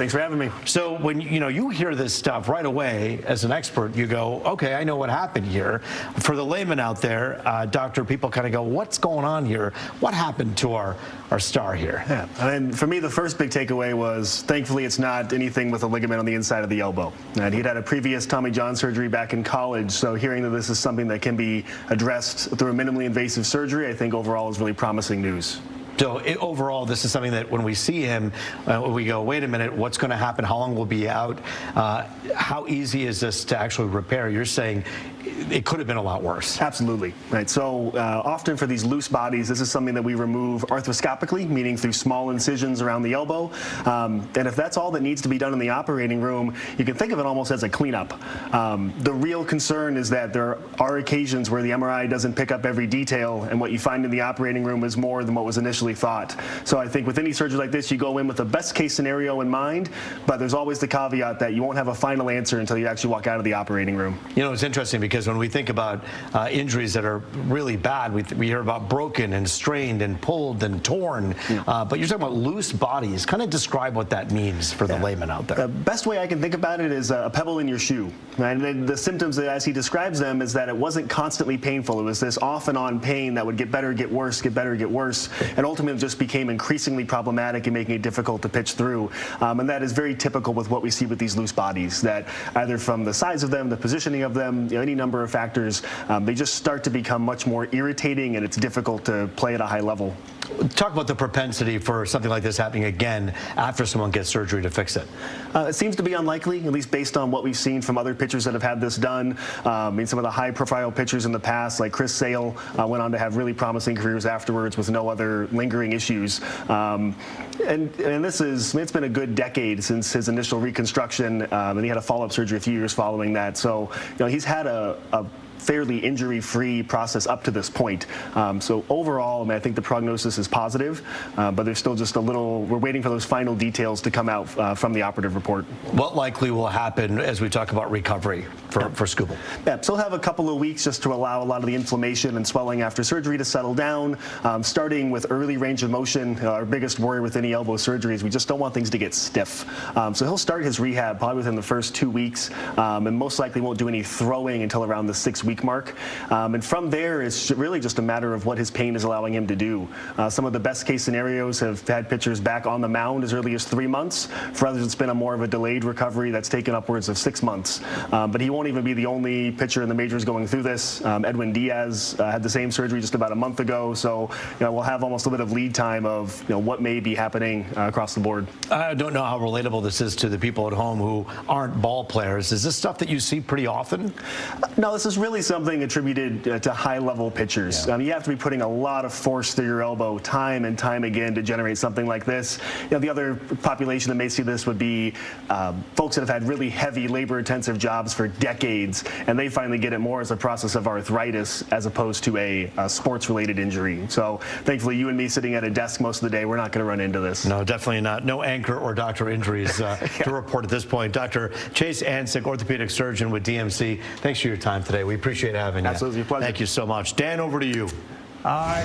Thanks for having me. So when you hear this stuff right away, as an expert, you go, okay, I know what happened here. For the layman out there, doctor, people kind of go, what's going on here? What happened to our star here? Yeah, and for me, the first big takeaway was, thankfully, it's not anything with a ligament on the inside of the elbow. And he'd had a previous Tommy John surgery back in college, so hearing that this is something that can be addressed through a minimally invasive surgery, I think overall is really promising news. So overall, this is something that when we see him, we go, wait a minute, what's going to happen? How long will be out? How easy is this to actually repair? You're saying it could have been a lot worse. Absolutely. Right. So often for these loose bodies, this is something that we remove arthroscopically, meaning through small incisions around the elbow. And if that's all that needs to be done in the operating room, you can think of it almost as a cleanup. The real concern is that there are occasions where the MRI doesn't pick up every detail, and what you find in the operating room is more than what was initially thought. So I think with any surgery like this, you go in with the best case scenario in mind, but there's always the caveat that you won't have a final answer until you actually walk out of the operating room. You know, it's interesting because when we think about injuries that are really bad, we hear about broken and strained and pulled and torn, but you're talking about loose bodies. Kind of describe what that means for the layman out there. The best way I can think about it is a pebble in your shoe. And the symptoms, as he describes them, is that it wasn't constantly painful. It was this off and on pain that would get better, get worse, get better, get worse, and ultimately just became increasingly problematic and making it difficult to pitch through. And that is very typical with what we see with these loose bodies, that either from the size of them, the positioning of them, any number of factors, they just start to become much more irritating, and it's difficult to play at a high level. Talk about the propensity for something like this happening again after someone gets surgery to fix it. It seems to be unlikely, at least based on what we've seen from other pitchers that have had this done. I mean, some of the high-profile pitchers in the past, like Chris Sale, went on to have really promising careers afterwards with no other lingering issues. And it's been a good decade since his initial reconstruction, and he had a follow-up surgery a few years following that. So, he's had a fairly injury-free process up to this point. So overall, I mean, I think the prognosis is positive, but there's still just a little, we're waiting for those final details to come out from the operative report. What likely will happen as we talk about recovery for Skubal? Yeah, so he'll have a couple of weeks just to allow a lot of the inflammation and swelling after surgery to settle down, starting with early range of motion. Our biggest worry with any elbow surgery is we just don't want things to get stiff. So he'll start his rehab probably within the first 2 weeks, and most likely won't do any throwing until around the 6-week mark. And from there, it's really just a matter of what his pain is allowing him to do. Some of the best case scenarios have had pitchers back on the mound as early as 3 months. For others, it's been a more of a delayed recovery that's taken upwards of 6 months. But he won't even be the only pitcher in the majors going through this. Edwin Diaz had the same surgery just about a month ago. So we'll have almost a bit of lead time of what may be happening across the board. I don't know how relatable this is to the people at home who aren't ball players. Is this stuff that you see pretty often? No, this is really something attributed to high-level pitchers. You have to be putting a lot of force through your elbow time and time again to generate something like this. The other population that may see this would be folks that have had really heavy labor-intensive jobs for decades, and they finally get it more as a process of arthritis as opposed to a sports-related injury. So thankfully, you and me sitting at a desk most of the day, we're not going to run into this. No, definitely not. No anchor or doctor injuries to report at this point. Dr. Chase Ansok, orthopedic surgeon with DMC, thanks for your time today. We appreciate having you. Absolutely, a pleasure. Thank you so much. Dan, over to you.